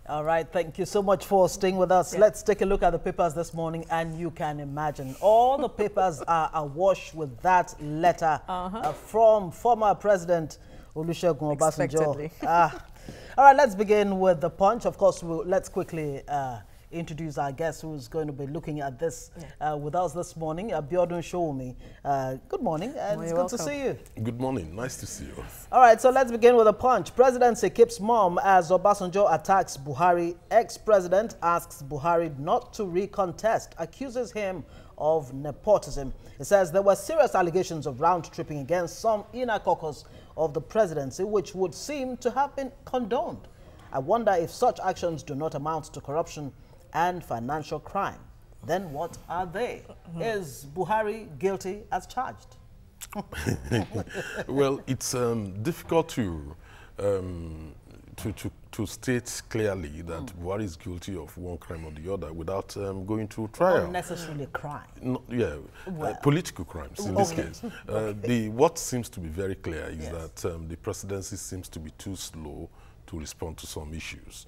All right, thank you so much for staying with us. Yeah. Let's take a look at the papers this morning, and you can imagine all the papers are awash with that letter from former President Olusegun Obasanjo. All right, let's begin with the Punch. Of course, let's quickly introduce our guest who's going to be looking at this with us this morning, Abiodun Shoumi. Good morning, and it's good to see you. Good morning, nice to see you. All right, so let's begin with the Punch. Presidency keeps mum as Obasanjo attacks Buhari. Ex-president asks Buhari not to recontest, accuses him of nepotism. It says there were serious allegations of round-tripping against some inner caucus of the presidency, which would seem to have been condoned. I wonder if such actions do not amount to corruption and financial crime. Then what are they? Is Buhari guilty as charged? Well, it's difficult to state clearly that Buhari is guilty of one crime or the other without going to trial. Not necessarily crime. No, yeah, political crimes in this case. What seems to be very clear is that the presidency seems to be too slow to respond to some issues.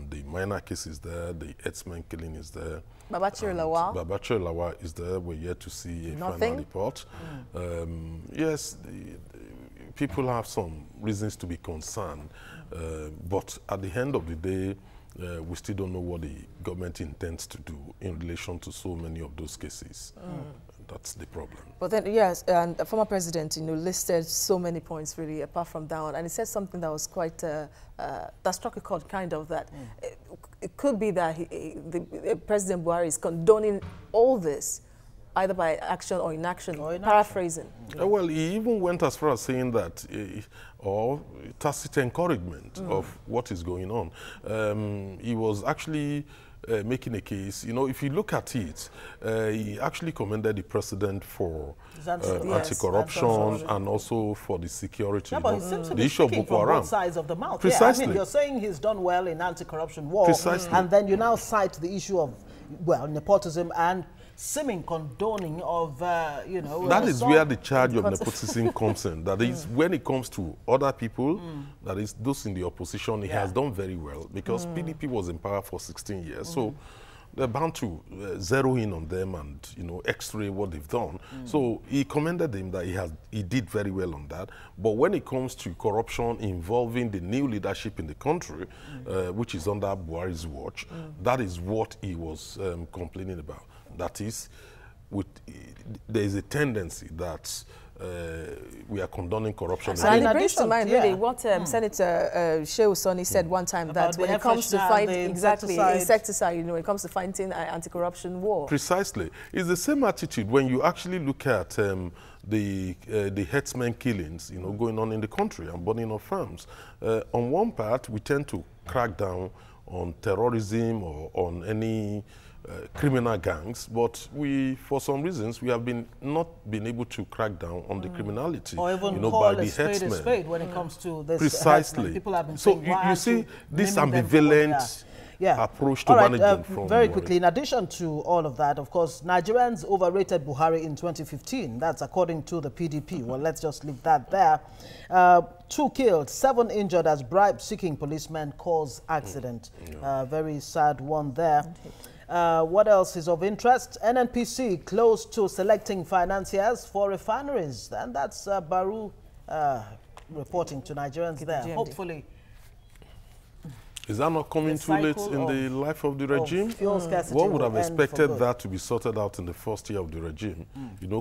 The minor case is there, the herdsman killing is there. Babachir Lawal is there. We're yet to see a final report. Yes, people have some reasons to be concerned, but at the end of the day, we still don't know what the government intends to do in relation to so many of those cases. That's the problem. But then, yes, and the former president, listed so many points really apart from that one, and he said something that was quite, that struck a chord, kind of, that it could be that President Buhari is condoning all this, either by action or inaction, paraphrasing. Well, he even went as far as saying that, or tacit encouragement of what is going on. He was actually making a case, if you look at it, he actually commended the president for anti-corruption and also for the security. Yeah, but he seems to be speaking from both sides of the mouth. Precisely. Yeah, I mean, you're saying he's done well in anti-corruption war, Precisely. And then you now cite the issue of, nepotism and seeming condoning of, That is where the charge of nepotism comes in. That is, when it comes to other people, that is, those in the opposition, he has done very well because PDP was in power for 16 years. So they're bound to zero in on them and, x-ray what they've done. So he commended him that he did very well on that. But when it comes to corruption involving the new leadership in the country, which is under Buhari's watch, that is what he was complaining about. That is, there is a tendency that we are condoning corruption. So it brings to mind really what Senator Shehu Sani said one time, that when it comes to fighting insecticide, when it comes to fighting anti-corruption war. Precisely, it's the same attitude when you actually look at the herdsmen killings, going on in the country and burning of farms. On one part, we tend to crack down on terrorism or on any criminal gangs, but for some reasons, we have not been able to crack down on the criminality, or even call by a the spade when it comes to this. Precisely. People have been so saying, you see this ambivalent approach to management from very quickly, in addition to all of that, of course, Nigerians overrated Buhari in 2015. That's according to the PDP. Well, let's just leave that there. 2 killed, 7 injured as bribe-seeking policemen cause accident. Very sad one there. What else is of interest? NNPC close to selecting financiers for refineries. And that's Baru reporting to Nigerians there. Hopefully. Is that not coming too late in the life of the regime? One would have expected that to be sorted out in the first year of the regime.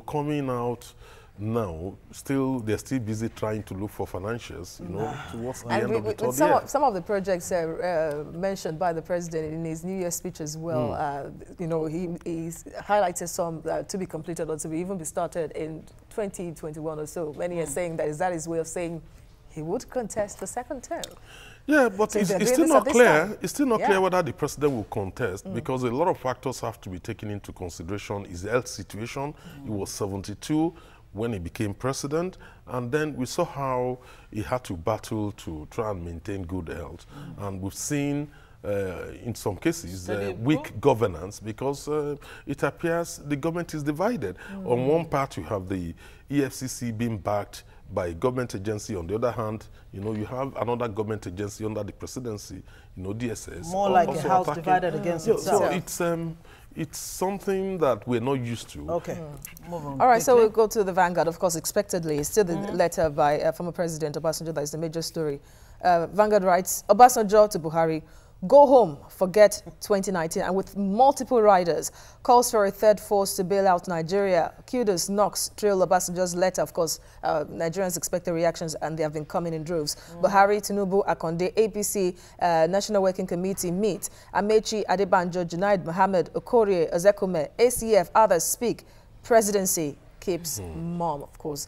Coming out now, they're still busy trying to look for financitions, towards the end of the third year. Some of the projects mentioned by the president in his New Year speech as well, he's highlighted some to be completed or to even be started in 2021 or so. Many are saying that is his way of saying he would contest the second term. Yeah, but it's still not clear. It's still not clear whether the president will contest because a lot of factors have to be taken into consideration. His health situation. He was 72 when he became president, and then we saw how he had to battle to try and maintain good health. And we've seen, in some cases, weak governance because it appears the government is divided. On one part, you have the EFCC being backed by a government agency. On the other hand, you know, you have another government agency under the presidency, you know, DSS. More like a house divided against itself. So it's something that we're not used to. Okay, move on. All right, so we'll go to the Vanguard, of course, expectedly. Still the letter by former President Obasanjo that is the major story. Vanguard writes, Obasanjo to Buhari, go home, forget 2019, and with multiple riders, calls for a third force to bail out Nigeria. Kudos, Knox, trail Obasanjo's letter. Of course, Nigerians expected reactions, and they have been coming in droves. Buhari, Tinubu, Akonde, APC, National Working Committee meet. Amechi, Adebanjo, Junaid Mohammed, Okorie, Ezekume, ACF, others speak. Presidency keeps mum, of course.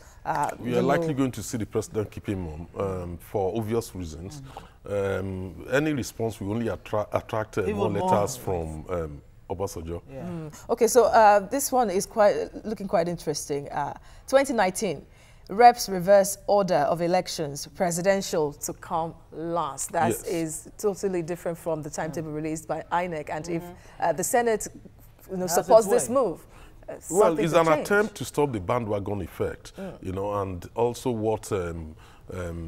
We are likely going to see the president keeping mum for obvious reasons. Any response will only attract more letters from Obasanjo. Yeah. Okay, so this one is looking quite interesting. 2019, reps reverse order of elections, presidential to come last. That is totally different from the timetable released by INEC. And if the Senate supports this move, well, it's an attempt to stop the bandwagon effect, you know, and also what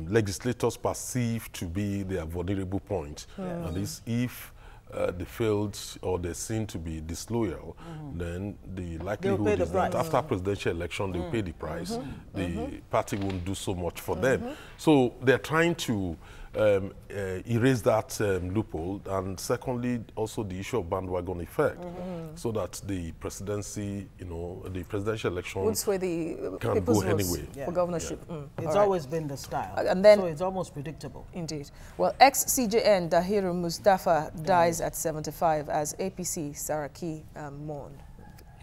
legislators perceive to be their vulnerable point. And is if they failed or they're seen to be disloyal, then the likelihood is that after presidential election, they'll pay the price. The party won't do so much for them. So they're trying to erase that loophole, and secondly, also the issue of bandwagon effect, so that the presidency, you know, the presidential election can go anyway for governorship. It's always been the style, and then, so it's almost predictable. Indeed. Well, ex-CJN Dahiru Mustafa dies at 75 as APC Saraki mourned.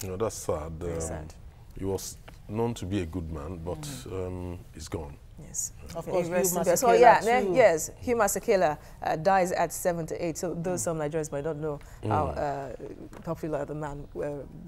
You know, that's sad. Sad. He was known to be a good man, but he's gone. Yes. Of course, Hugh Masekela dies at 78. So those some Nigerians might not know how popular the man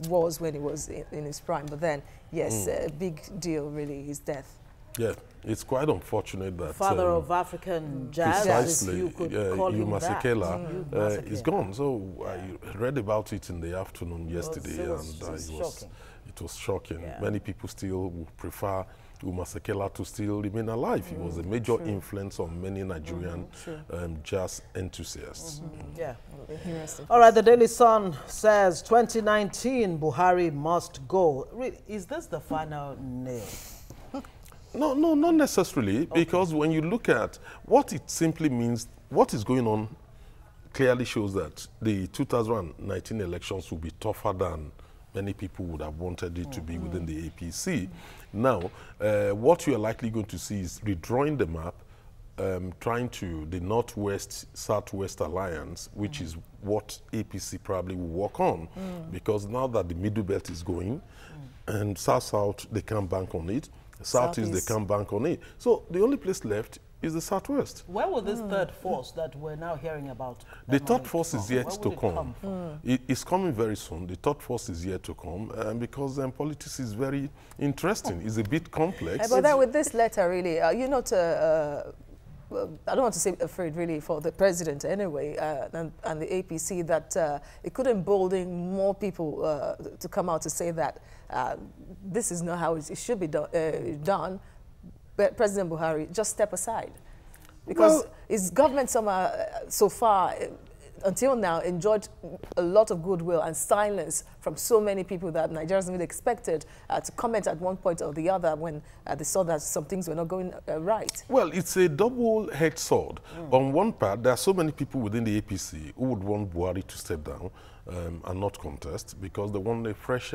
was when he was in his prime. But then, yes, a big deal, really, his death. Yeah, it's quite unfortunate that father of African jazz, precisely, you could call him Masekela is gone. So I read about it in the afternoon yesterday, it was shocking. Yeah. Many people still would prefer Masekela to still remain alive. He was a major influence on many Nigerian jazz enthusiasts. Yeah. All right, the Daily Sun says 2019 Buhari must go. Is this the final nail? No, not necessarily, because when you look at what it simply means, what is going on clearly shows that the 2019 elections will be tougher than many people would have wanted it to be within the APC. Now, what you are likely going to see is redrawing the map, trying to the Northwest-Southwest alliance, which is what APC probably will work on, because now that the middle belt is going, and South-South, they can't bank on it, Southeast, they can't bank on it. So the only place left is the Southwest. Where will this third force that we're now hearing about? The third force is yet to come. It's coming very soon. The third force is yet to come, because politics is very interesting. It's a bit complex. But then with this letter, really, you're not, I don't want to say afraid, really, for the president anyway, and the APC, that it could embolden more people to come out to say that this is not how it should be done. But President Buhari, just step aside. Because his government so far, until now, enjoyed a lot of goodwill and silence from so many people that Nigerians really expected to comment at one point or the other when they saw that some things were not going right. Well, it's a double-edged sword. On one part, there are so many people within the APC who would want Buhari to step down and not contest, because they want a fresh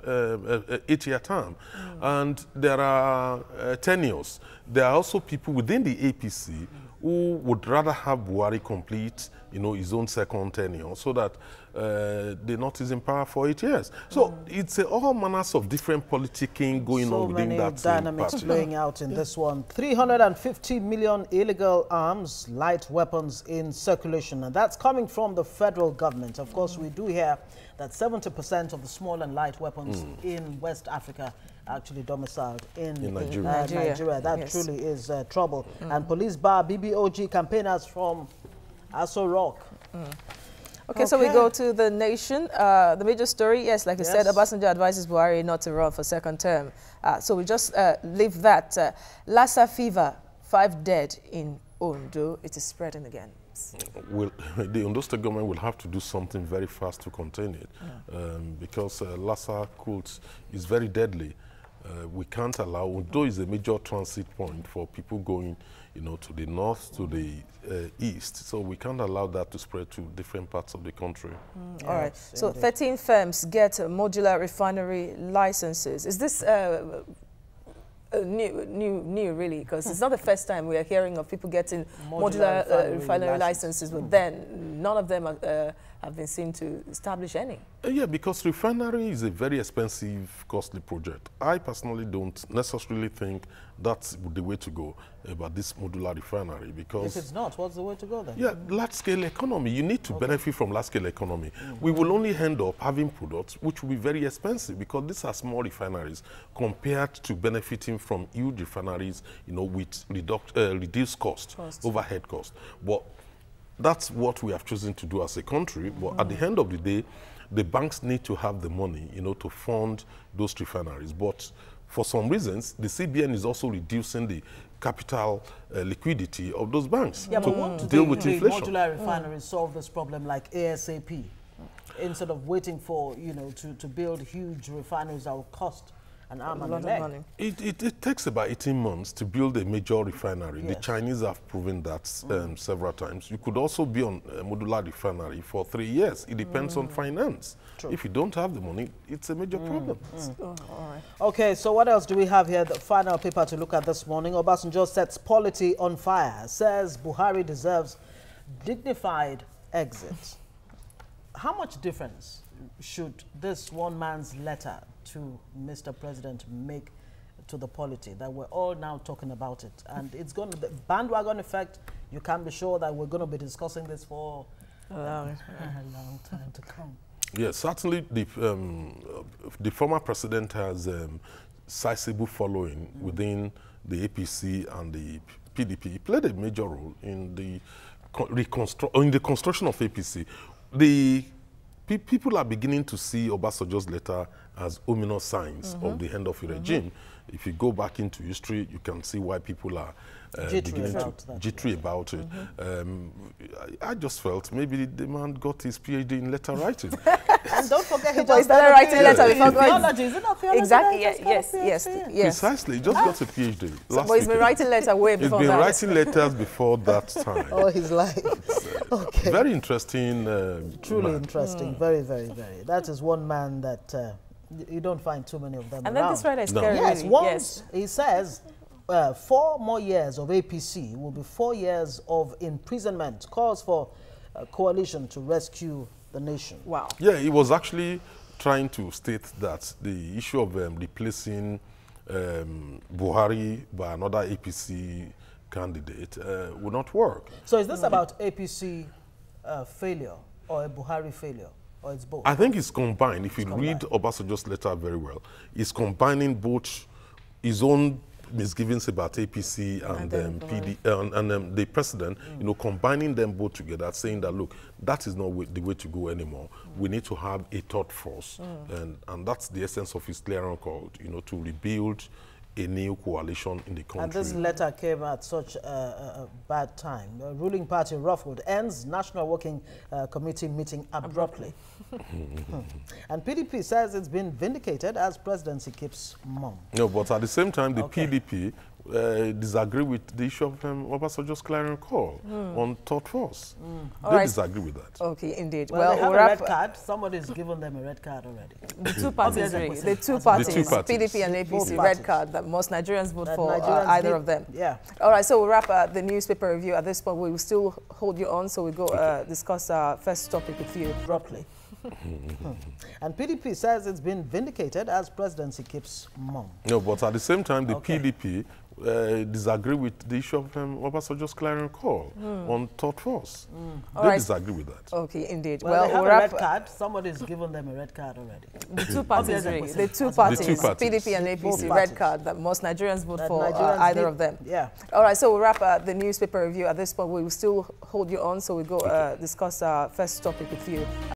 8-year term. And there are tenures. There are also people within the APC who would rather have Buhari complete, you know, his own second tenure, so that the North is in power for 8 years. So it's all manners of different politicking going on within that dynamics party. playing out in this one. 350 million illegal arms, light weapons in circulation, and that's coming from the federal government. Of course, we do hear that 70% of the small and light weapons in West Africa actually domiciled in Nigeria. That truly is trouble. And police bar BBOG campaigners from Aso Rock. Okay, so we go to The Nation. The major story, yes, like I said, Obasanjo advises Buhari not to run for second term. So we just leave that. Lassa fever, 5 dead in Ondo. It is spreading again. Well, the Ondo State government will have to do something very fast to contain it, because Lassa cold is very deadly. We can't allow, Ondo is a major transit point for people going, to the north, to the east. So we can't allow that to spread to different parts of the country. All right. So 13 firms get modular refinery licenses. Is this new really? Because it's not the first time we are hearing of people getting modular refinery licenses, but then none of them have been seen to establish any. Yeah, because refinery is a very expensive, costly project. I personally don't necessarily think that's the way to go about this modular refinery, because... If it's not, what's the way to go then? Yeah, large-scale economy. You need to benefit from large-scale economy. We will only end up having products which will be very expensive, because these are small refineries compared to benefiting from huge refineries, with reduced cost, overhead cost. But that's what we have chosen to do as a country. But at the end of the day, the banks need to have the money, to fund those refineries. But for some reasons, the CBN is also reducing the capital liquidity of those banks to deal with inflation. Modular refineries solve this problem like ASAP, instead of waiting for, to build huge refineries that will cost an arm and a leg. It takes about 18 months to build a major refinery. The Chinese have proven that several times. You could also be on a modular refinery for 3 years. It depends on finance. True. If you don't have the money, it's a major problem. All right. Okay, so what else do we have here? The final paper to look at this morning. Obasanjo sets polity on fire, says Buhari deserves dignified exit. How much difference should this one man's letter to Mr. President make to the polity that we're all now talking about it? And it's going to be bandwagon effect. You can be sure that we're going to be discussing this for a long time to come. Yes, certainly the former president has sizable following within the APC and the PDP. He played a major role in the construction of APC. The people are beginning to see Obasanjo's letter as ominous signs of the end of a regime. If you go back into history, you can see why people are jittery about it. I just felt maybe the man got his PhD in letter writing. And don't forget, he just started writing letter before theology. Is it not theology? Exactly. Yes. Precisely. He just got a PhD. But he's been writing letters way before that. He's been writing letters before that time. All his life. Okay. Very interesting. Truly interesting. Very, very, very. That is one man that you don't find too many of them and around. then this writer is scary. Yes, once he says 4 more years of APC will be 4 years of imprisonment. Calls for a coalition to rescue the nation. Wow. Yeah, he was actually trying to state that the issue of replacing Buhari by another APC candidate would not work. So is this about APC failure or a Buhari failure? Or it's both? I think it's combined. If you read Obasanjo's letter very well, it's combining both his own misgivings about APC and PD and the president, combining them both together, saying that, look, that is not the way to go anymore. We need to have a third force. And that's the essence of his clarion call, to rebuild a new coalition in the country. And this letter came at such a bad time. The ruling party, ruffled, ends National Working Committee meeting abruptly. And PDP says it's been vindicated as presidency keeps mum. No, but at the same time, the PDP disagree with the issue of Obasanjo's clarion call on third force. They disagree with that. Okay, indeed. Well, they have a red card. Somebody's given them a red card already. The two parties, the two parties, PDP and APC, red card that most Nigerians vote for either of them. Yeah. All right, so we'll wrap the newspaper review. At this point, we will still hold you on, so we'll go discuss our first topic with you abruptly. And PDP says it's been vindicated as presidency keeps mum. No, but at the same time, the PDP disagree with the issue of Obasanjo's clarion call on third force. They disagree with that. Okay, indeed. Well, they have a red card. Somebody's given them a red card already. The two parties, the two parties, PDP and APC, red card, that most Nigerians vote for either of them. Yeah. All right, so we'll wrap the newspaper review. At this point, we will still hold you on, so we go discuss our first topic with you.